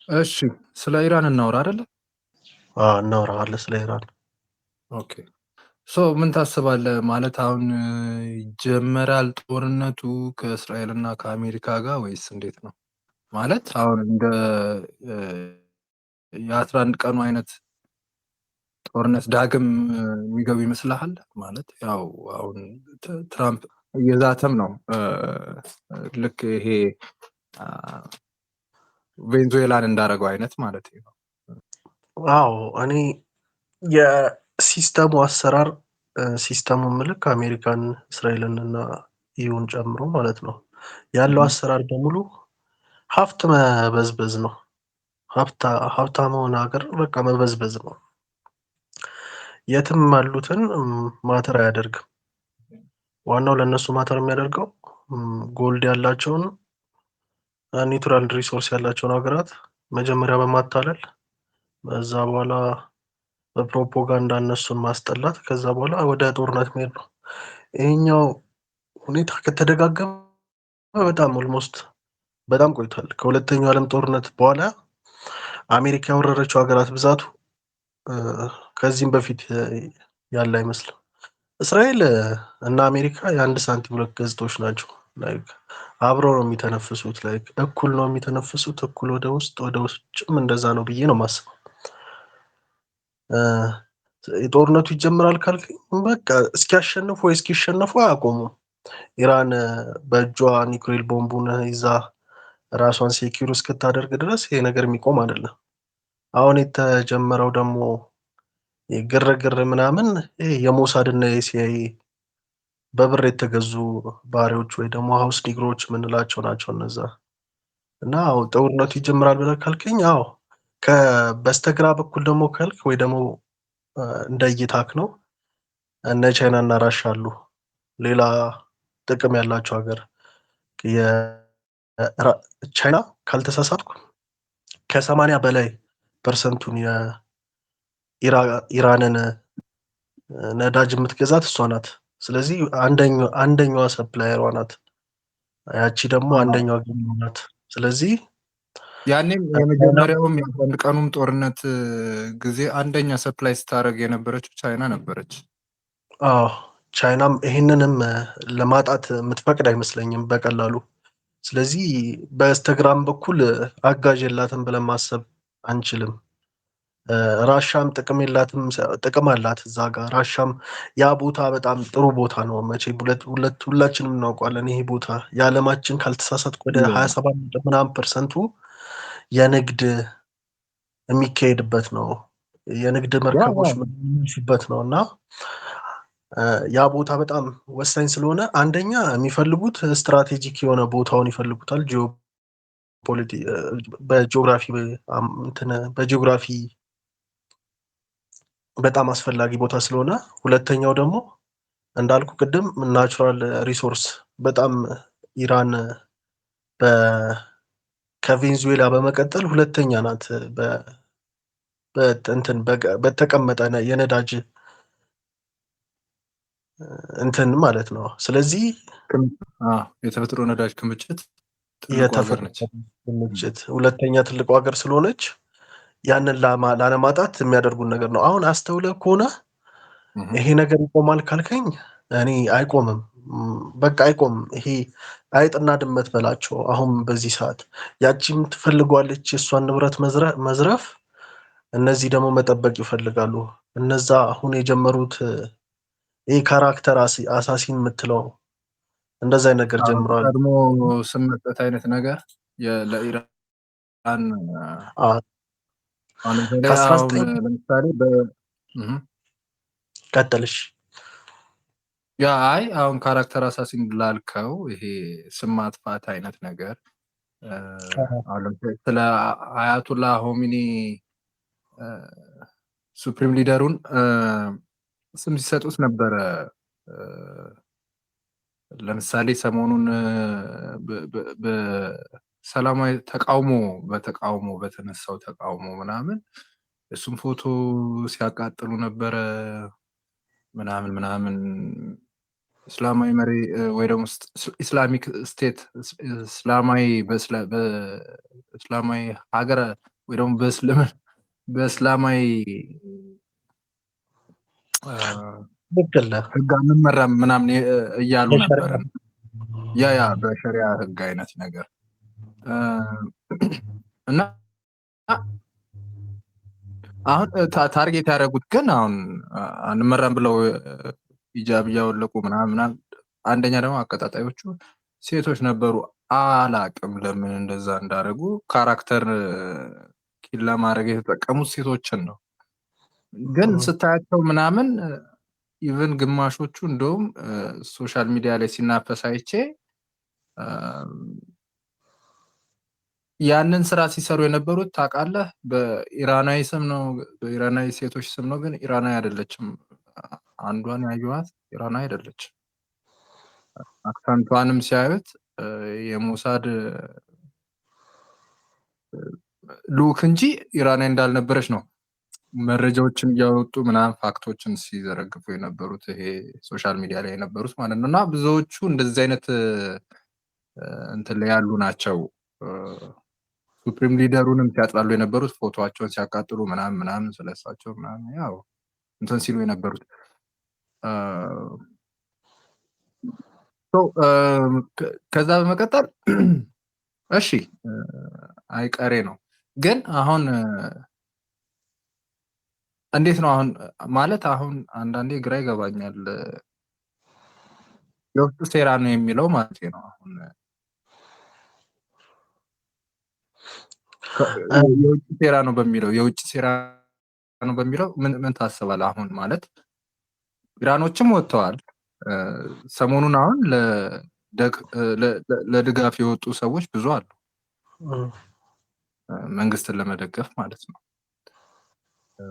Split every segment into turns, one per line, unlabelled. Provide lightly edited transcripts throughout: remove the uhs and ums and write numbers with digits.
እሺ ስለ ኢራን እናውራ አይደለ?
እናወራዋለን ስለ ኢራን።
ኦኬ ምን ታስባለህ? ማለት አሁን ይጀመራል ጦርነቱ ከእስራኤልና ከአሜሪካ ጋር ወይስ እንዴት ነው? ማለት አሁን እንደ እ የ11 ቀኑ አይነት ጦርነት ዳግም የሚገቡ ይመስልሃል? ማለት ያው አሁን ትራምፕ እየዛተም ነው ልክ ይሄ አ፣ ቬንዙዌላን እንዳደረገው አይነት ማለት ነው።
አዎ እኔ የሲስተሙ አሰራር ሲስተሙ ምልክ አሜሪካን እስራኤልን እና ኢዩን ጨምሮ ማለት ነው ያለው አሰራር በሙሉ ሀብት መበዝበዝ ነው። ሀብታም የሆነ ሀገር በቃ መበዝበዝ ነው። የትም ያሉትን ማተር አያደርግም። ዋናው ለእነሱ ማተር የሚያደርገው ጎልድ ያላቸውን ኒውትራል ሪሶርስ ያላቸውን ሀገራት መጀመሪያ በማታለል በዛ በኋላ በፕሮፓጋንዳ እነሱን ማስጠላት ከዛ በኋላ ወደ ጦርነት መሄድ ነው። ይሄኛው ሁኔታ ከተደጋገመ በጣም ኦልሞስት በጣም ቆይቷል። ከሁለተኛው ዓለም ጦርነት በኋላ አሜሪካ ያወረረችው ሀገራት ብዛቱ ከዚህም በፊት ያለ አይመስልም። እስራኤል እና አሜሪካ የአንድ ሳንቲም ሁለት ገጽታዎች ናቸው። ላይክ አብረው ነው የሚተነፍሱት። ላይክ እኩል ነው የሚተነፍሱት። እኩል ወደ ውጭም እንደዛ ነው ብዬ ነው የማስበው። ጦርነቱ ይጀምራል ካልከኝ በቃ እስኪያሸንፉ ወይ እስኪሸነፉ አያቆሙም። ኢራን በእጇ ኒውክሌር ቦምቡን ይዛ ራሷን ሴኪዩር እስክታደርግ ድረስ ይሄ ነገር የሚቆም አይደለም። አሁን የተጀመረው ደግሞ ግርግር ምናምን ይሄ የሞሳድ እና የሲአይኤ በብር የተገዙ ባሪዎች ወይ ደግሞ ሀውስ ኒግሮች የምንላቸው ናቸው እነዛ። እና ጦርነቱ ይጀምራል ብለህ ካልከኝ አዎ በስተግራ በኩል ደግሞ ካልክ ወይ ደግሞ እንደ እይታክ ነው እነ ቻይና እና ራሻ አሉ። ሌላ ጥቅም ያላቸው ሀገር ቻይና ካልተሳሳትኩ ከ80 በላይ ፐርሰንቱን የኢራንን ነዳጅ የምትገዛት እሷ ናት። ስለዚህ አንደኛዋ ሰፕላየሯ ናት። ያቺ ደግሞ አንደኛዋ ገዢዋ ናት። ስለዚህ
ያኔም የመጀመሪያውም የአንድ ቀኑም ጦርነት ጊዜ አንደኛ ሰፕላይ ስታደርግ የነበረችው ቻይና ነበረች።
አዎ ቻይናም ይህንንም ለማጣት የምትፈቅድ አይመስለኝም በቀላሉ። ስለዚህ በስተግራም በኩል አጋዥ የላትም ብለን ማሰብ አንችልም። ራሻም ጥቅም የላትም፣ ጥቅም አላት እዛ ጋር። ራሻም ያ ቦታ በጣም ጥሩ ቦታ ነው። መቼ ሁላችንም እናውቀዋለን። ይሄ ቦታ የዓለማችን ካልተሳሳትኩ ወደ 27 ምናምን ፐርሰንቱ የንግድ የሚካሄድበት ነው። የንግድ መርከቦች የሚሹበት ነው እና ያ ቦታ በጣም ወሳኝ ስለሆነ አንደኛ የሚፈልጉት ስትራቴጂክ የሆነ ቦታውን ይፈልጉታል። በጂኦግራፊ በጣም አስፈላጊ ቦታ ስለሆነ፣ ሁለተኛው ደግሞ እንዳልኩ ቅድም ናቹራል ሪሶርስ በጣም ኢራን ከቬንዙዌላ በመቀጠል ሁለተኛ ናት በተቀመጠ የነዳጅ እንትን ማለት ነው። ስለዚህ
የተፈጥሮ ነዳጅ ክምችት
ክምችት ሁለተኛ ትልቁ ሀገር ስለሆነች ያንን ላለማጣት የሚያደርጉን ነገር ነው። አሁን አስተውለህ ከሆነ ይሄ ነገር ይቆማል ካልከኝ እኔ አይቆምም። በቃ አይቆምም። ይሄ አይጥና ድመት በላቸው። አሁን በዚህ ሰዓት ያቺም ትፈልጓለች የእሷን ንብረት መዝረፍ፣ እነዚህ ደግሞ መጠበቅ ይፈልጋሉ። እነዛ አሁን የጀመሩት ይህ ካራክተር አሳሲን የምትለው እንደዛ አይነት ነገር ጀምረዋል።
ቀድሞ ስም መስጠት አይነት ነገር ለኢራን ለምሳሌ
ቀጥልሽ።
አይ አሁን ካራክተር አሳሲን ላልከው ይሄ ስም ማጥፋት አይነት ነገር ስለ አያቱላ ሆሚኒ ሱፕሪም ሊደሩን ስም ሲሰጡት ነበረ። ለምሳሌ ሰሞኑን በሰላማዊ በተነሳው ተቃውሞ ምናምን እሱም ፎቶ ሲያቃጥሉ ነበረ ምናምን እስላማዊ መሪ ወይ ደግሞ ኢስላሚክ ስቴት እስላማዊ ሀገር ወይ ደግሞ በእስላማዊ ህግ አንመራም ምናምን እያሉ ነበር። ያ በሸሪያ ህግ አይነት ነገር እና አሁን ታርጌት ያደረጉት ግን አሁን አንመራም ብለው ሂጃብ እያወለቁ ምናምን። አንደኛ ደግሞ አቀጣጣዮቹ ሴቶች ነበሩ። አላቅም ለምን እንደዛ እንዳደረጉ። ካራክተር ኪል ለማድረግ የተጠቀሙት ሴቶችን ነው። ግን ስታያቸው ምናምን ኢቨን ግማሾቹ እንደውም ሶሻል ሚዲያ ላይ ሲናፈስ አይቼ ያንን ስራ ሲሰሩ የነበሩት ታውቃለህ፣ በኢራናዊ ስም ነው፣ በኢራናዊ ሴቶች ስም ነው። ግን ኢራናዊ አይደለችም። አንዷን ያዩዋት ኢራናዊ አይደለችም። አክሰንቷንም ሲያዩት የሞሳድ ልኡክ እንጂ ኢራናዊ እንዳልነበረች ነው መረጃዎችን እያወጡ ምናምን ፋክቶችን ሲዘረግፉ የነበሩት ይሄ ሶሻል ሚዲያ ላይ የነበሩት ማለት ነው። እና ብዙዎቹ እንደዚህ አይነት እንትን ላይ ያሉ ናቸው። ሱፕሪም ሊደሩንም ሲያጥላሉ የነበሩት ፎቶቸውን ሲያቃጥሉ ምናምን ስለሳቸው ምናምን ያው እንትን ሲሉ የነበሩት ከዛ በመቀጠል እሺ አይቀሬ ነው። ግን አሁን እንዴት ነው አሁን ማለት አሁን አንዳንዴ ግራ ይገባኛል። የውስጥ ሴራ ነው የሚለው ማለት ነው። አሁን የውጭ ሴራ ነው በሚለው ምን ታስባለህ? አሁን ማለት ኢራኖችም ወጥተዋል ሰሞኑን። አሁን ለድጋፍ የወጡ ሰዎች ብዙ አሉ፣ መንግስትን ለመደገፍ ማለት ነው።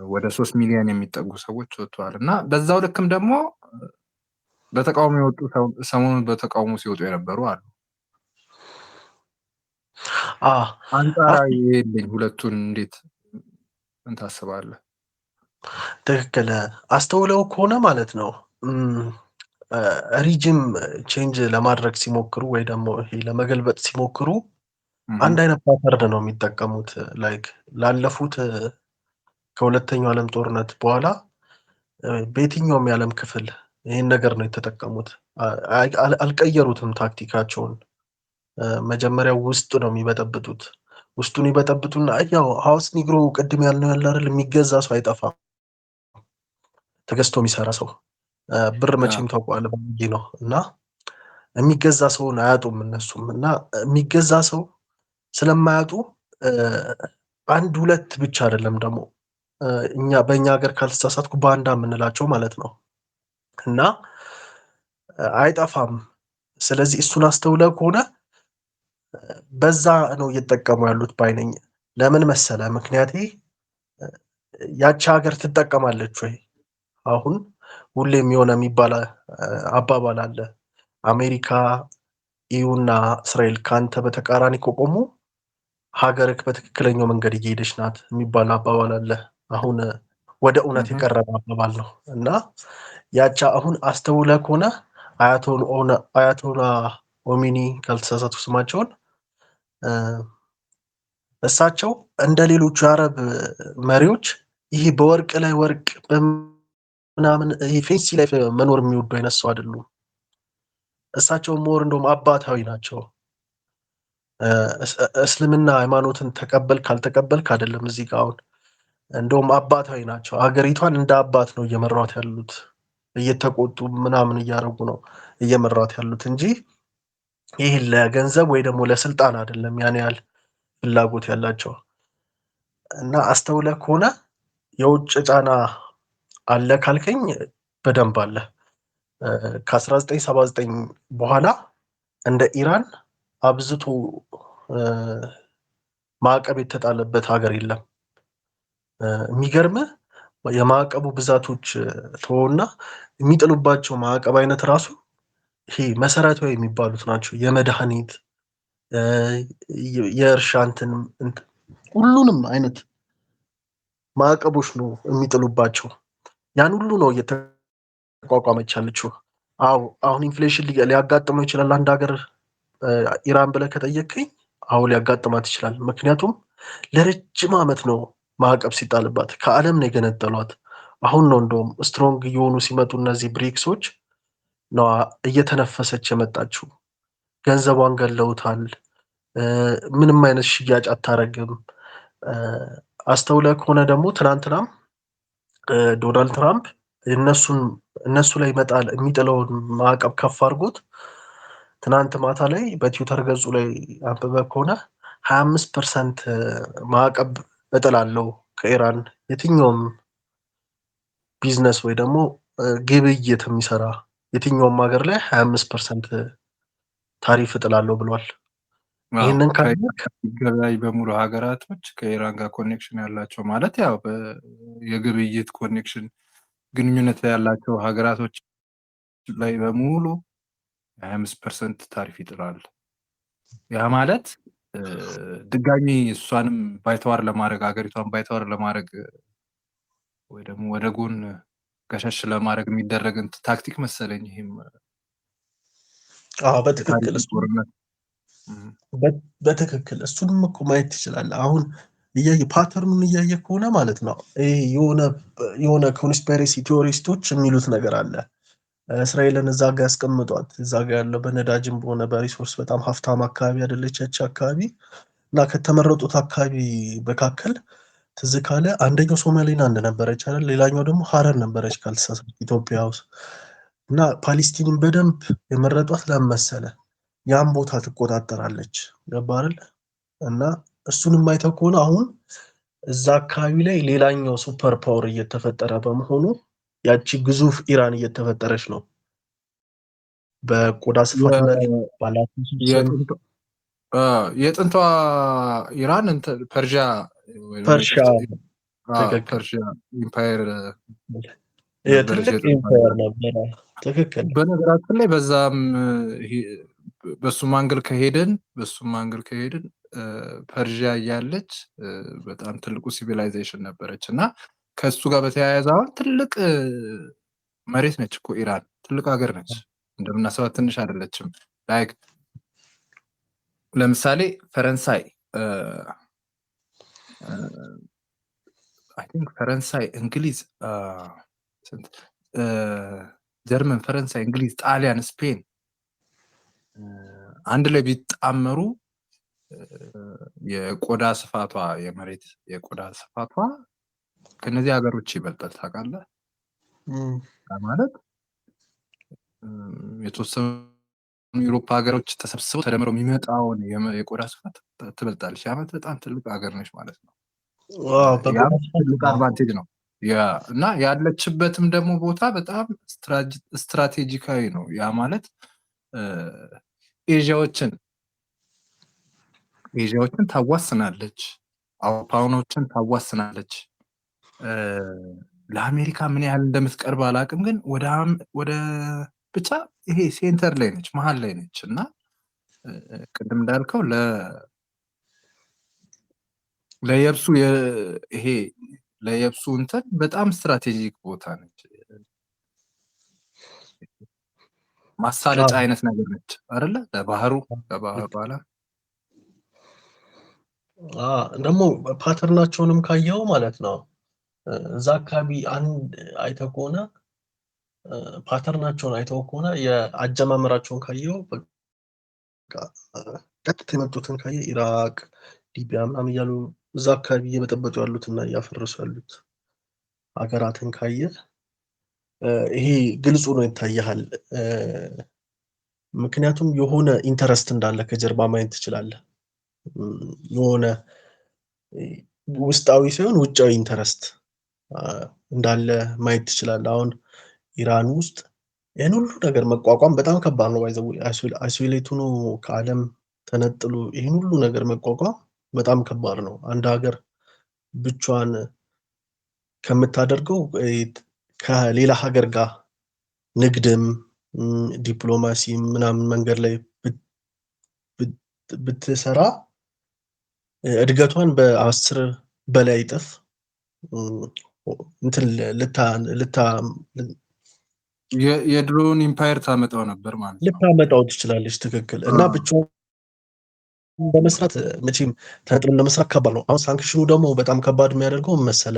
ወደ 3 ሚሊዮን የሚጠጉ ሰዎች ወጥተዋል። እና በዛው ልክም ደግሞ በተቃውሞ የወጡ ሰሞኑን በተቃውሞ ሲወጡ የነበሩ አሉ። አንጻራዊ የለኝ ሁለቱን እንዴት ምን ታስባለህ?
ትክክል አስተውለው ከሆነ ማለት ነው ሪጅም ቼንጅ ለማድረግ ሲሞክሩ ወይ ደግሞ ይሄ ለመገልበጥ ሲሞክሩ አንድ አይነት ፓተርን ነው የሚጠቀሙት። ላይክ ላለፉት ከሁለተኛው ዓለም ጦርነት በኋላ በየትኛውም የዓለም ክፍል ይህን ነገር ነው የተጠቀሙት። አልቀየሩትም ታክቲካቸውን። መጀመሪያ ውስጡ ነው የሚበጠብጡት። ውስጡን ይበጠብጡና ያው ሀውስ ኒግሮ ቅድም ያልነው ያለ አይደል፣ የሚገዛ ሰው አይጠፋም። ተገዝቶ የሚሰራ ሰው ብር መቼም ታውቀዋለህ ነው። እና የሚገዛ ሰውን አያጡም እነሱም። እና የሚገዛ ሰው ስለማያጡ አንድ ሁለት ብቻ አይደለም ደግሞ በእኛ ሀገር ካልተሳሳትኩ ባንዳ የምንላቸው ማለት ነው። እና አይጠፋም። ስለዚህ እሱን አስተውለህ ከሆነ በዛ ነው እየተጠቀሙ ያሉት ባይነኝ። ለምን መሰለ? ምክንያቴ ያቺ ሀገር ትጠቀማለች ወይ? አሁን ሁሌም የሆነ የሚባል አባባል አለ። አሜሪካ ኢዩና እስራኤል ከአንተ በተቃራኒ ከቆሙ ሀገርክ በትክክለኛው መንገድ እየሄደች ናት የሚባል አባባል አለ። አሁን ወደ እውነት የቀረበ አባባል ነው። እና ያቻ አሁን አስተውለህ ከሆነ አያቶላ ኦሚኒ ካልተሳሳትኩ ስማቸውን፣ እሳቸው እንደ ሌሎቹ የአረብ መሪዎች ይሄ በወርቅ ላይ ወርቅ ምናምን ይሄ ፌንሲ ላይ መኖር የሚወዱ አይነት ሰው አይደሉም። እሳቸው ሞር እንደውም አባታዊ ናቸው። እስልምና ሃይማኖትን ተቀበል ካልተቀበልክ አይደለም እዚህ ጋር አሁን እንደውም አባታዊ ናቸው። ሀገሪቷን እንደ አባት ነው እየመሯት ያሉት። እየተቆጡ ምናምን እያደረጉ ነው እየመሯት ያሉት እንጂ ይህ ለገንዘብ ወይ ደግሞ ለስልጣን አይደለም ያን ያህል ፍላጎት ያላቸው። እና አስተውለህ ከሆነ የውጭ ጫና አለ ካልከኝ በደንብ አለ። ከ1979 በኋላ እንደ ኢራን አብዝቶ ማዕቀብ የተጣለበት ሀገር የለም። የሚገርምህ የማዕቀቡ ብዛቶች ተወውና የሚጥሉባቸው ማዕቀብ አይነት ራሱ ይሄ መሰረታዊ የሚባሉት ናቸው። የመድኃኒት፣ የእርሻ እንትን ሁሉንም አይነት ማዕቀቦች ነው የሚጥሉባቸው። ያን ሁሉ ነው እየተቋቋመች ያለችው። አሁን ኢንፍሌሽን ሊያጋጥመው ይችላል አንድ ሀገር ኢራን ብለህ ከጠየቅኝ፣ አሁን ሊያጋጥማት ይችላል። ምክንያቱም ለረጅም ዓመት ነው ማዕቀብ ሲጣልባት። ከዓለም ነው የገነጠሏት። አሁን ነው እንደውም ስትሮንግ እየሆኑ ሲመጡ እነዚህ ብሪክሶች ነው እየተነፈሰች የመጣችው። ገንዘቧን ገለውታል። ምንም አይነት ሽያጭ አታረግም። አስተውለህ ከሆነ ደግሞ ትናንትናም ዶናልድ ትራምፕ እነሱ ላይ የሚጥለውን ማዕቀብ ከፍ አድርጎት ትናንት ማታ ላይ በትዊተር ገጹ ላይ አንብበህ ከሆነ 25% ማዕቀብ እጥላለሁ ከኢራን የትኛውም ቢዝነስ ወይ ደግሞ ግብይት የሚሰራ የትኛውም ሀገር ላይ 25% ታሪፍ እጥላለሁ ብሏል። ይህንን
ገበያይ በሙሉ ሀገራቶች ከኢራን ጋር ኮኔክሽን ያላቸው ማለት ያው የግብይት ኮኔክሽን ግንኙነት ላይ ያላቸው ሀገራቶች ላይ በሙሉ 25% ታሪፍ ይጥላል። ያ ማለት ድጋሚ እሷንም ባይተዋር ለማድረግ ሀገሪቷን ባይተዋር ለማድረግ ወይ ደግሞ ወደ ጎን ገሸሽ ለማድረግ የሚደረግ ታክቲክ መሰለኝ። ይሄም
በትክክል በትክክል እሱንም እኮ ማየት ትችላለህ። አሁን ፓተርኑን እያየ ከሆነ ማለት ነው የሆነ ኮንስፓይሬሲ ቲዎሪስቶች የሚሉት ነገር አለ። እስራኤልን እዛ ጋ ያስቀምጧት። እዛ ጋ ያለው በነዳጅም በሆነ በሪሶርስ በጣም ሀብታም አካባቢ አይደለች ያቺ አካባቢ እና ከተመረጡት አካባቢ መካከል ትዝ ካለ አንደኛው ሶማሌላንድ ነበረች አይደል? ሌላኛው ደግሞ ሀረር ነበረች ካልተሳሳትኩ ኢትዮጵያ ውስጥ እና ፓሌስቲንን በደንብ የመረጧት ለምን መሰለህ? ያን ቦታ ትቆጣጠራለች። ገባህ አይደል? እና እሱንም አይተው ከሆነ አሁን እዛ አካባቢ ላይ ሌላኛው ሱፐር ፓወር እየተፈጠረ በመሆኑ ያቺ ግዙፍ ኢራን እየተፈጠረች ነው። በቆዳ ስፋት ባላት
የጥንቷ ኢራን ፐርሺያ ኢምፓየር
ትልቅ ኢምፓየር ነበረ። ትክክል።
በነገራችን ላይ በዛም በሱም አንግል ከሄድን ፐርሺያ እያለች በጣም ትልቁ ሲቪላይዜሽን ነበረች እና ከሱ ጋር በተያያዘ አሁን ትልቅ መሬት ነች እኮ ኢራን። ትልቅ ሀገር ነች። እንደምናስባት ትንሽ አይደለችም። ላይክ ለምሳሌ ፈረንሳይ ፈረንሳይ፣ እንግሊዝ፣ ጀርመን፣ ፈረንሳይ፣ እንግሊዝ፣ ጣሊያን፣ ስፔን አንድ ላይ ቢጣመሩ የቆዳ ስፋቷ የመሬት የቆዳ ስፋቷ ከነዚህ ሀገሮች ይበልጣል። ታውቃለህ? ማለት የተወሰኑ የአውሮፓ ሀገሮች ተሰብስበው ተደምረው የሚመጣውን የቆዳ ስፋት ትበልጣለች። የዓመት በጣም ትልቅ ሀገር ነች ማለት ነው። ትልቅ አድቫንቴጅ ነው እና ያለችበትም ደግሞ ቦታ በጣም ስትራቴጂካዊ ነው። ያ ማለት ኤዥያዎችን ታዋስናለች፣ አውሮፓውያኖችን ታዋስናለች። ለአሜሪካ ምን ያህል እንደምትቀርብ አላውቅም፣ ግን ወደ ብቻ ይሄ ሴንተር ላይ ነች፣ መሀል ላይ ነች እና ቅድም እንዳልከው ለየብሱ ይሄ ለየብሱ እንትን በጣም ስትራቴጂክ ቦታ ነች። ማሳለጫ አይነት ነገር ነች አይደለ? ለባህሩ በኋላ
ደግሞ ፓተርናቸውንም ካየው ማለት ነው እዛ አካባቢ አንድ አይተው ከሆነ ፓተርናቸውን አይተው ከሆነ የአጀማመራቸውን ካየው ቀጥታ የመጡትን ካየ ኢራቅ፣ ሊቢያ ምናምን እያሉ እዛ አካባቢ እየበጠበጡ ያሉትና እያፈረሱ ያሉት ሀገራትን ካየ ይሄ ግልጹ ነው ይታያል። ምክንያቱም የሆነ ኢንተረስት እንዳለ ከጀርባ ማየት ትችላለህ። የሆነ ውስጣዊ ሳይሆን ውጫዊ ኢንተረስት እንዳለ ማየት ትችላለህ። አሁን ኢራን ውስጥ ይህን ሁሉ ነገር መቋቋም በጣም ከባድ ነው። ባይዘው አይሶሌት ሆኖ ከዓለም ተነጥሎ ይህን ሁሉ ነገር መቋቋም በጣም ከባድ ነው። አንድ ሀገር ብቻዋን ከምታደርገው ከሌላ ሀገር ጋር ንግድም ዲፕሎማሲ ምናምን መንገድ ላይ ብትሰራ እድገቷን በ10 በላይ እጥፍ እንትን
የድሮውን ኢምፓየር ታመጣው ነበር ማለት ነው።
ልታመጣው ትችላለች። ትክክል። እና ብቻዋን በመስራት መቼም ተነጥለን ለመስራት ከባድ ነው። አሁን ሳንክሽኑ ደግሞ በጣም ከባድ የሚያደርገው መሰለ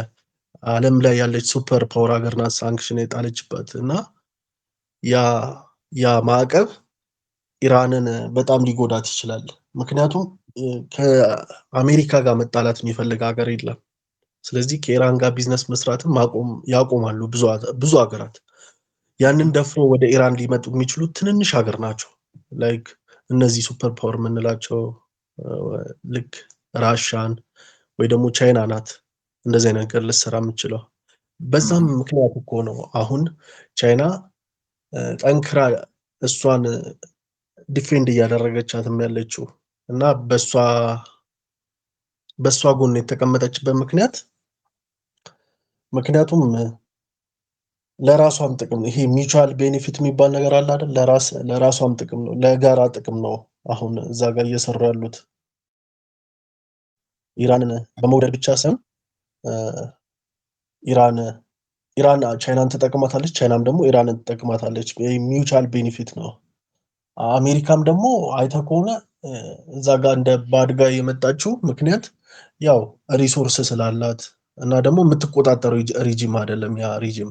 ዓለም ላይ ያለች ሱፐር ፓወር ሀገር ናት ሳንክሽን የጣለችበት እና ያ ማዕቀብ ኢራንን በጣም ሊጎዳት ይችላል። ምክንያቱም ከአሜሪካ ጋር መጣላት የሚፈልግ ሀገር የለም። ስለዚህ ከኢራን ጋር ቢዝነስ መስራትም ያቆማሉ ብዙ ሀገራት። ያንን ደፍሮ ወደ ኢራን ሊመጡ የሚችሉት ትንንሽ ሀገር ናቸው። ላይክ እነዚህ ሱፐር ፓወር የምንላቸው ልክ ራሻን ወይ ደግሞ ቻይና ናት እንደዚህ አይነት ነገር ልትሰራ የምችለው። በዛም ምክንያት እኮ ነው አሁን ቻይና ጠንክራ እሷን ዲፌንድ እያደረገቻትም ያለችው እና በእሷ ጎን የተቀመጠችበት ምክንያቱም ለራሷም ጥቅም ይሄ ሚቹዋል ቤኔፊት የሚባል ነገር አለ አይደል? ለራሷም ጥቅም ነው፣ ለጋራ ጥቅም ነው። አሁን እዛ ጋር እየሰሩ ያሉት ኢራንን በመውደድ ብቻ ሳይሆን ኢራን ቻይናን ትጠቅማታለች፣ ቻይናም ደግሞ ኢራንን ትጠቅማታለች። ሚቹዋል ቤኔፊት ነው። አሜሪካም ደግሞ አይተህ ከሆነ እዛ ጋር እንደ ባድ ጋይ የመጣችው ምክንያት ያው ሪሶርስ ስላላት እና ደግሞ የምትቆጣጠረው ሪጂም አይደለም። ያ ሪጂም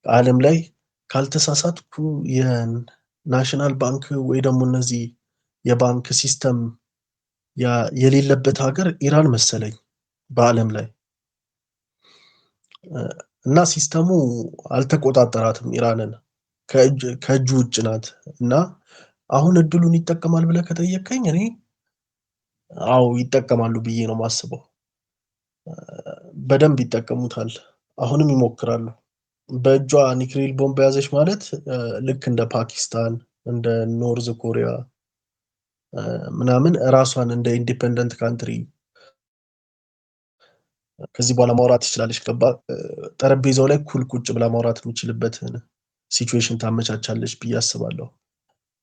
ዓለም ላይ ካልተሳሳትኩ የናሽናል ባንክ ወይ ደግሞ እነዚህ የባንክ ሲስተም የሌለበት ሀገር ኢራን መሰለኝ በዓለም ላይ እና ሲስተሙ አልተቆጣጠራትም ኢራንን ከእጁ ውጭ ናት እና አሁን እድሉን ይጠቀማል ብለህ ከጠየቀኝ እኔ አዎ ይጠቀማሉ ብዬ ነው የማስበው። በደንብ ይጠቀሙታል። አሁንም ይሞክራሉ። በእጇ ኒውክሊር ቦምብ ያዘች ማለት ልክ እንደ ፓኪስታን እንደ ኖርዝ ኮሪያ ምናምን ራሷን እንደ ኢንዲፔንደንት ካንትሪ ከዚህ በኋላ ማውራት ትችላለች። ገባ ጠረጴዛው ላይ ኩል ቁጭ ብላ ማውራት የምችልበትን ሲቹዌሽን ታመቻቻለች ብዬ አስባለሁ።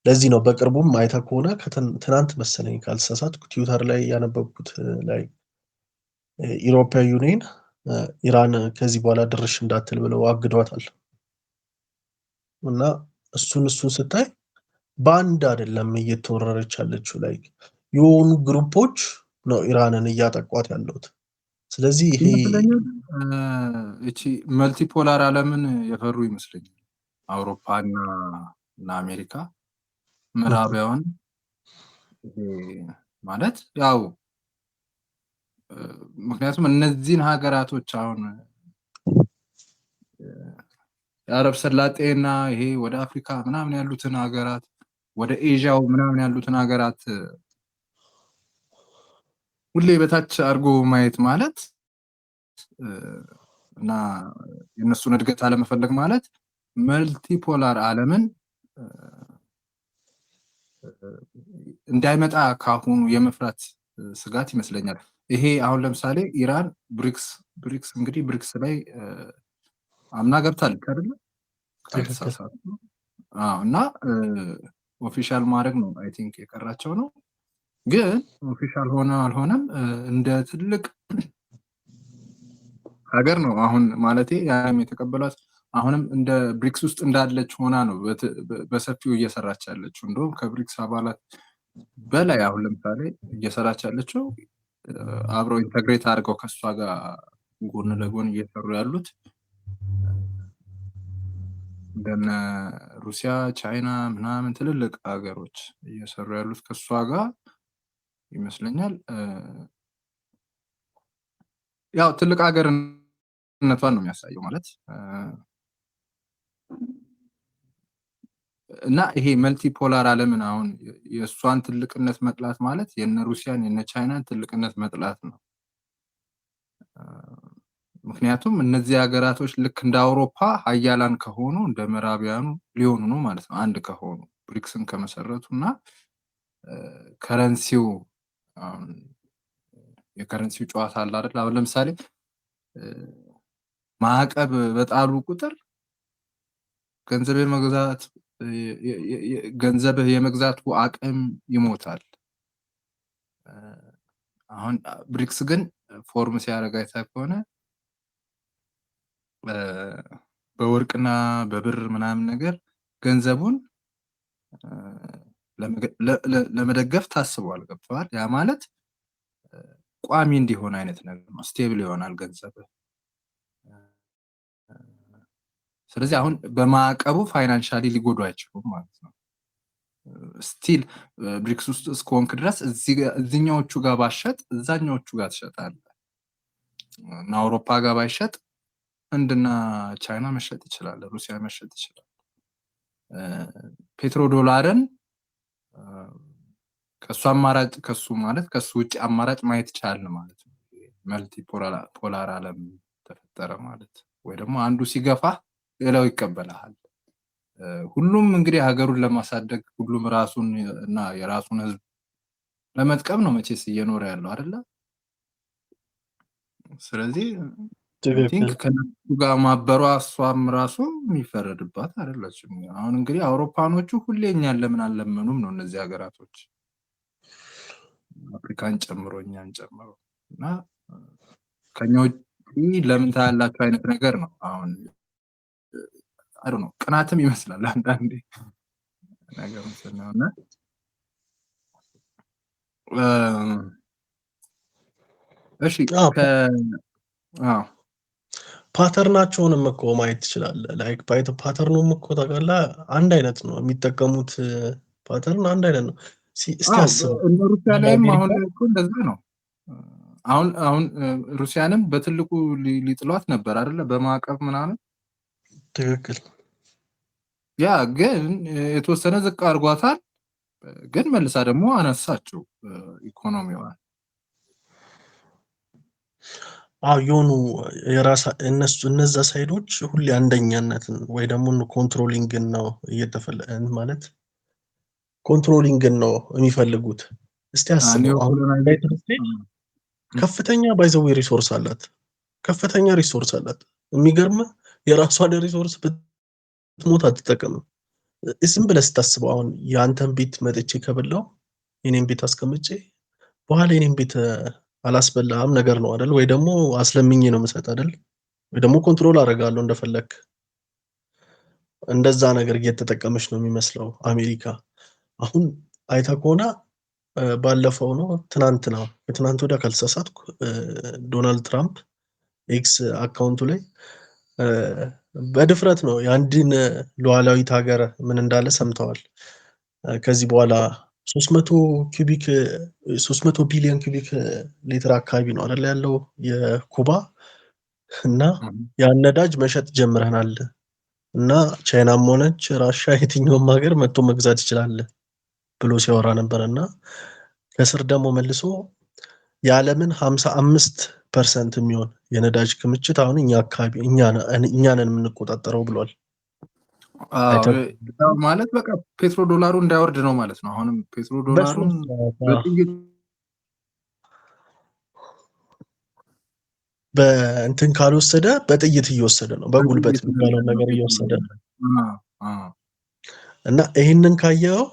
ለዚህ ነው በቅርቡም አይተህ ከሆነ ትናንት መሰለኝ ካልተሳሳትኩ ትዊተር ላይ ያነበብኩት ላይ ኢሮፒያ ዩኒየን ኢራን ከዚህ በኋላ ድርሽ እንዳትል ብለው አግዷታል። እና እሱን ስታይ በአንድ አይደለም እየተወረረች ያለችው ላይ የሆኑ ግሩፖች ነው ኢራንን እያጠቋት ያለውት። ስለዚህ ይሄ
እቺ መልቲፖላር ዓለምን የፈሩ ይመስለኛል አውሮፓና አሜሪካ ምዕራባውያን ማለት ያው ምክንያቱም እነዚህን ሀገራቶች አሁን የአረብ ሰላጤና ይሄ ወደ አፍሪካ ምናምን ያሉትን ሀገራት ወደ ኤዥያው ምናምን ያሉትን ሀገራት ሁሌ በታች አድርጎ ማየት ማለት እና የእነሱን እድገት አለመፈለግ ማለት መልቲፖላር ዓለምን እንዳይመጣ ካሁኑ የመፍራት ስጋት ይመስለኛል። ይሄ አሁን ለምሳሌ ኢራን ብሪክስ እንግዲህ ብሪክስ ላይ አምና ገብታለች አይደለ? እና ኦፊሻል ማድረግ ነው አይ ቲንክ የቀራቸው ነው። ግን ኦፊሻል ሆነ አልሆነም እንደ ትልቅ ሀገር ነው አሁን ማለቴ ያም የተቀበሏት አሁንም እንደ ብሪክስ ውስጥ እንዳለች ሆና ነው በሰፊው እየሰራች ያለችው። እንደውም ከብሪክስ አባላት በላይ አሁን ለምሳሌ እየሰራች ያለችው አብረው ኢንተግሬት አድርገው ከሷ ጋር ጎን ለጎን እየሰሩ ያሉት እንደነ ሩሲያ፣ ቻይና ምናምን ትልልቅ ሀገሮች እየሰሩ ያሉት ከሷ ጋር ይመስለኛል። ያው ትልቅ ሀገርነቷን ነው የሚያሳየው ማለት እና ይሄ መልቲፖላር ዓለምን አሁን የእሷን ትልቅነት መጥላት ማለት የነ ሩሲያን የነ ቻይናን ትልቅነት መጥላት ነው። ምክንያቱም እነዚህ ሀገራቶች ልክ እንደ አውሮፓ ሀያላን ከሆኑ እንደ ምዕራቢያኑ ሊሆኑ ነው ማለት ነው። አንድ ከሆኑ ብሪክስን ከመሰረቱ እና ከረንሲው የከረንሲው ጨዋታ አለ አይደል? አሁን ለምሳሌ ማዕቀብ በጣሉ ቁጥር ገንዘብህ የመግዛቱ አቅም ይሞታል። አሁን ብሪክስ ግን ፎርም ሲያደርግ አይተህ ከሆነ በወርቅና በብር ምናምን ነገር ገንዘቡን ለመደገፍ ታስቧል። ገብተዋል። ያ ማለት ቋሚ እንዲሆን አይነት ነገር ነው። ስቴብል ይሆናል ገንዘብ። ስለዚህ አሁን በማዕቀቡ ፋይናንሻሊ ሊጎዱ አይችሉም ማለት ነው። ስቲል ብሪክስ ውስጥ እስከሆንክ ድረስ እዚህኛዎቹ ጋር ባሸጥ እዛኛዎቹ ጋር ትሸጣለህ እና አውሮፓ ጋር ባይሸጥ ህንድና ቻይና መሸጥ ይችላል፣ ሩሲያ መሸጥ ይችላል። ፔትሮ ዶላርን ከሱ ውጭ አማራጭ ማየት ይቻላል ማለት ነው። መልቲ ፖላር ዓለም ተፈጠረ ማለት ወይ ደግሞ አንዱ ሲገፋ ሌላው ይቀበላል። ሁሉም እንግዲህ ሀገሩን ለማሳደግ ሁሉም ራሱን እና የራሱን ህዝብ ለመጥቀም ነው መቼስ እየኖረ ያለው አይደለ? ስለዚህ ቲንክ ከነሱ ጋር ማበሯ እሷም ራሱ የሚፈረድባት አይደለችም። አሁን እንግዲህ አውሮፓኖቹ ሁሌ እኛን ለምን አልለመኑም ነው እነዚህ ሀገራቶች አፍሪካን ጨምሮ እኛን ጨምሮ እና ከኛ ውጭ ለምን ታያላችሁ አይነት ነገር ነው። አሁን አይ ዶንት ኖ ቅናትም ይመስላል አንዳንዴ ነገር ስለሆነ እሺ
ፓተርናቸውንም እኮ ማየት ትችላለህ። ላይክ ፓተርኑም እኮ ታውቃለህ አንድ አይነት ነው የሚጠቀሙት ፓተርን አንድ አይነት ነው። እስቲ አስበው
ሩሲያ ላይም አሁን እኮ እንደዛ ነው። አሁን ሩሲያንም በትልቁ ሊጥሏት ነበር አይደለ? በማዕቀብ ምናምን
ትክክል።
ያ ግን የተወሰነ ዝቅ አድርጓታል፣ ግን መልሳ ደግሞ አነሳችው ኢኮኖሚዋን።
የሆኑ እነዛ ሳይዶች ሁሌ አንደኛነትን ወይ ደግሞ ኮንትሮሊንግን ነው ማለት ኮንትሮሊንግን ነው የሚፈልጉት። እስቲ አስበው አሁን ዩናይትድ ስቴትስ ከፍተኛ ባይዘዌ ሪሶርስ አላት፣ ከፍተኛ ሪሶርስ አላት። የሚገርም የራሷን ሪሶርስ ብትሞት አትጠቀምም። ዝም ብለህ ስታስበው አሁን የአንተን ቤት መጥቼ ከበላው የኔን ቤት አስቀምጬ በኋላ የኔን ቤት አላስበላም ነገር ነው አይደል? ወይ ደግሞ አስለምኜ ነው የምሰጥ አይደል? ወይ ደግሞ ኮንትሮል አደርጋለሁ እንደፈለክ። እንደዛ ነገር እየተጠቀመች ነው የሚመስለው አሜሪካ። አሁን አይታ ከሆነ ባለፈው ነው ትናንት ወዲያ ካልተሳሳትኩ ዶናልድ ትራምፕ ኤክስ አካውንቱ ላይ በድፍረት ነው የአንድን ሉዓላዊት ሀገር ምን እንዳለ ሰምተዋል። ከዚህ በኋላ 300 ቢሊዮን ኪዩቢክ ሊትር አካባቢ ነው አይደል ያለው የኩባ እና ያን ነዳጅ መሸጥ ጀምረናል እና ቻይናም ሆነች ራሻ የትኛውም ሀገር መጥቶ መግዛት ይችላል ብሎ ሲያወራ ነበርና ከስር ደግሞ መልሶ የዓለምን 55% የሚሆን የነዳጅ ክምችት አሁን እኛ አካባቢ እኛ ነን የምንቆጣጠረው ብሏል።
ማለት በቃ ፔትሮ ዶላሩ እንዳይወርድ ነው ማለት ነው። አሁንም ፔትሮ ዶላሩን
በእንትን ካልወሰደ በጥይት እየወሰደ ነው፣ በጉልበት የሚባለው ነገር እየወሰደ ነው። እና ይህንን ካየው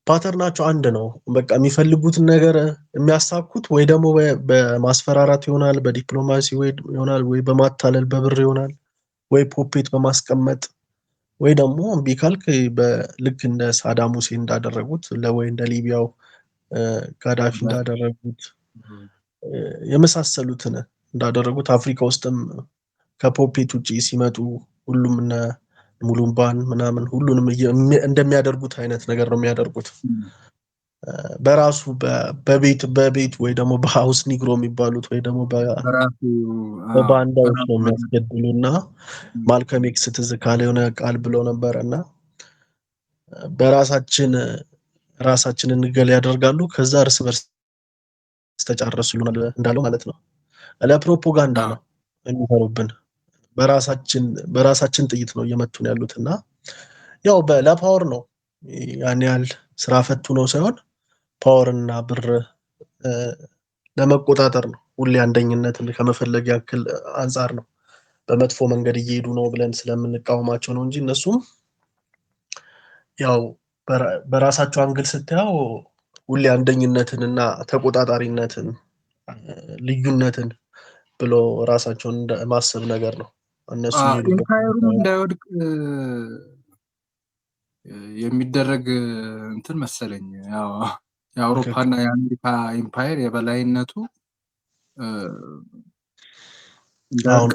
ፓተርናቸው አንድ ነው። በቃ የሚፈልጉትን ነገር የሚያሳኩት ወይ ደግሞ በማስፈራራት ይሆናል፣ በዲፕሎማሲ ይሆናል፣ ወይ በማታለል በብር ይሆናል፣ ወይ ፖፔት በማስቀመጥ ወይ ደግሞ እምቢ ካልክ ልክ እንደ ሳዳም ሁሴን እንዳደረጉት ወይ እንደ ሊቢያው ጋዳፊ እንዳደረጉት የመሳሰሉትን እንዳደረጉት አፍሪካ ውስጥም ከፖፔት ውጪ ሲመጡ ሁሉም እነ ሙሉምባን ምናምን ሁሉንም እንደሚያደርጉት አይነት ነገር ነው የሚያደርጉት። በራሱ በቤት ወይ ደግሞ በሃውስ ኒግሮ የሚባሉት ወይ ደግሞ በባንዳዎች ነው የሚያስገድሉና ማልከም ኤክስ ትዝ ካለ የሆነ ቃል ብለው ነበር እና ራሳችን እንገል ያደርጋሉ፣ ከዛ እርስ በርስ ተጫረሱ እንዳለው ማለት ነው። ለፕሮፓጋንዳ ነው የሚፈሩብን። በራሳችን ጥይት ነው እየመቱን ያሉትና ያው ለፓወር ነው ያን ያህል ስራ ፈቱ ነው ሳይሆን ፓወርና ብር ለመቆጣጠር ነው። ሁሌ አንደኝነትን ከመፈለግ ያክል አንጻር ነው። በመጥፎ መንገድ እየሄዱ ነው ብለን ስለምንቃወማቸው ነው እንጂ እነሱም ያው በራሳቸው አንግል ስታየው ሁሌ አንደኝነትን እና ተቆጣጣሪነትን ልዩነትን ብሎ ራሳቸውን ማሰብ ነገር ነው። እነሱ
ኢምፓየሩን እንዳይወድቅ የሚደረግ እንትን መሰለኝ። ያው
ትክክል።
የአውሮፓና የአሜሪካ ኢምፓየር የበላይነቱ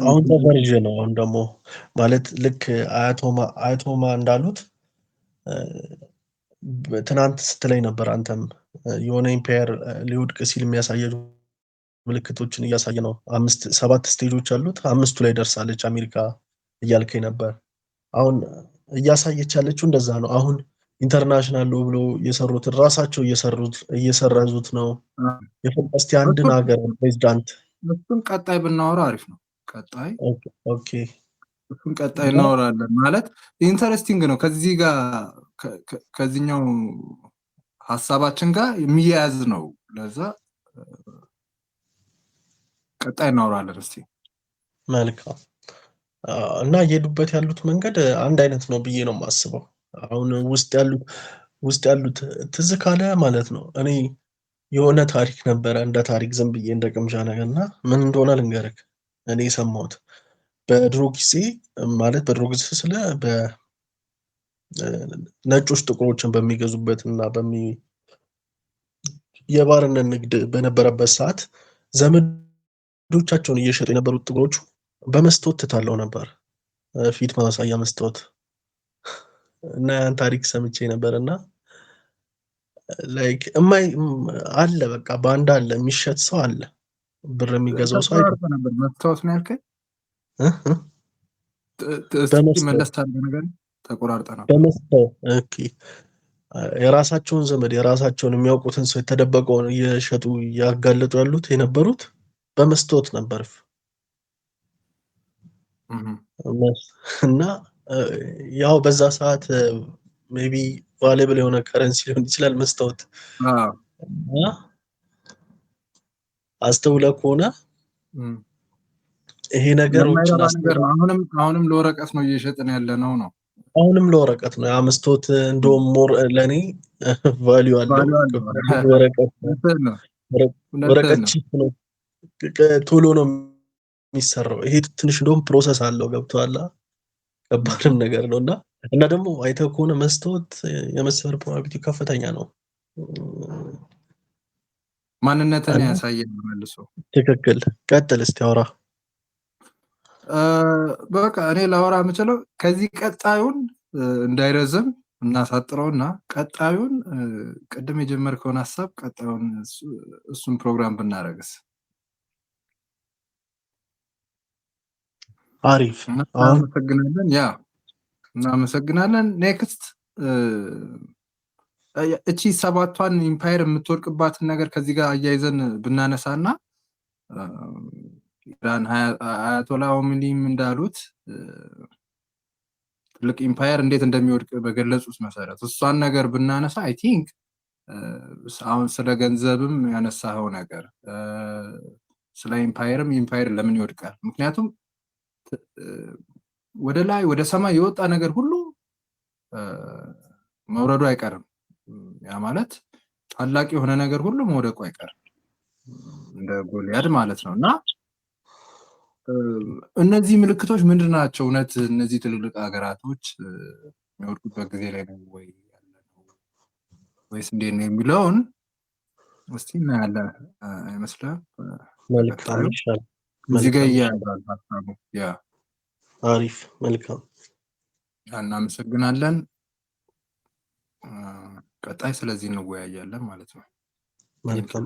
አሁን ተፈርጀ ነው። አሁን ደግሞ ማለት ልክ አያቶማ እንዳሉት ትናንት ስትለኝ ነበር አንተም የሆነ ኢምፓየር ሊወድቅ ሲል የሚያሳየው ምልክቶችን እያሳየ ነው። 7 ስቴጆች አሉት። 5ቱ ላይ ደርሳለች አሜሪካ እያልከኝ ነበር። አሁን እያሳየች ያለችው እንደዛ ነው። አሁን ኢንተርናሽናል ሎ ብሎ የሰሩትን ራሳቸው እየሰረዙት ነው። እስቲ አንድን ሀገር ፕሬዚዳንት
እሱን ቀጣይ ብናወራ አሪፍ ነው። ቀጣይ
ኦኬ፣
እሱን ቀጣይ እናወራለን። ማለት ኢንተረስቲንግ ነው። ከዚህ ጋር ከዚህኛው ሀሳባችን ጋር የሚያያዝ ነው። ለዛ ቀጣይ እናወራለን። እስቲ
መልካም። እና እየሄዱበት ያሉት መንገድ አንድ አይነት ነው ብዬ ነው የማስበው። አሁን ውስጥ ያሉት ትዝ ካለ ማለት ነው እኔ የሆነ ታሪክ ነበረ እንደ ታሪክ ዝም ብዬ እንደ ቅምሻ ነገር እና ምን እንደሆነ ልንገርህ። እኔ የሰማሁት በድሮ ጊዜ ማለት በድሮ ጊዜ ስለ ነጮች ጥቁሮችን በሚገዙበት እና የባርነት ንግድ በነበረበት ሰዓት ዘመዶቻቸውን እየሸጡ የነበሩት ጥቁሮቹ በመስታወት ትታለው ነበር፣ ፊት ማሳያ መስታወት። እና ያን ታሪክ ሰምቼ ነበርና ላይክ አለ በቃ ባንዳ አለ፣ የሚሸጥ ሰው አለ፣ ብር የሚገዛው ሰው አይደለም
ነበር። መስታወት ነው ያልከኝ? ነገር ተቆራርጠ ነው
በመስታወት። ኦኬ፣ የራሳቸውን ዘመድ የራሳቸውን የሚያውቁትን ሰው የተደበቀውን እየሸጡ ያጋለጡ ያሉት የነበሩት በመስታወት ነበር። እና ያው በዛ ሰዓት ሜቢ ቫሌብል የሆነ ከረንሲ ሊሆን ይችላል መስታወት። አስተውለህ ከሆነ ይሄ ነገሮችን
አሁንም ለወረቀት ነው እየሸጥን ያለ ነው።
አሁንም ለወረቀት ነው። ያ መስታወት እንደውም ሞር ለኔ ቫልዩ አለው። ወረቀት ቺፕ ነው፣ ቶሎ ነው የሚሰራው። ይሄ ትንሽ እንደውም ፕሮሰስ አለው። ገብቶሃል? ከባድም ነገር ነው። እና ደግሞ አይተህ ከሆነ መስታወት የመሰበር ፕሮባቢሊቲ ከፍተኛ ነው።
ማንነትን ያሳያል መልሶ።
ትክክል። ቀጥል እስቲ አውራ።
በቃ እኔ ላወራ የምችለው ከዚህ ቀጣዩን እንዳይረዝም እናሳጥረውና ቀጣዩን ቅድም የጀመርከውን ሀሳብ ቀጣዩን እሱን ፕሮግራም ብናረግስ
አሪፍ።
እናመሰግናለን። እናመሰግናለን። ኔክስት እቺ 7ቷን ኢምፓየር የምትወድቅባትን ነገር ከዚህ ጋር አያይዘን ብናነሳና ኢራን አያቶላ ሆሜኒም እንዳሉት ትልቅ ኢምፓየር እንዴት እንደሚወድቅ በገለጹት መሰረት እሷን ነገር ብናነሳ አይ ቲንክ አሁን ስለ ገንዘብም ያነሳኸው ነገር ስለ ኢምፓየርም ኢምፓየር ለምን ይወድቃል? ምክንያቱም ወደ ላይ ወደ ሰማይ የወጣ ነገር ሁሉ መውረዱ አይቀርም። ያ ማለት ታላቅ የሆነ ነገር ሁሉ መውደቁ አይቀርም፣ እንደ ጎልያድ ማለት ነው። እና እነዚህ ምልክቶች ምንድን ናቸው? እውነት እነዚህ ትልልቅ ሀገራቶች የሚወድቁበት ጊዜ ላይ ነው ወይ ወይስ እንዴት ነው የሚለውን እስቲ እናያለን። አይመስልም? እዚህ ጋር እያያዛል ሀሳቡ።
አሪፍ፣ መልካም።
እናመሰግናለን። ቀጣይ ስለዚህ እንወያያለን ማለት ነው።
መልካም።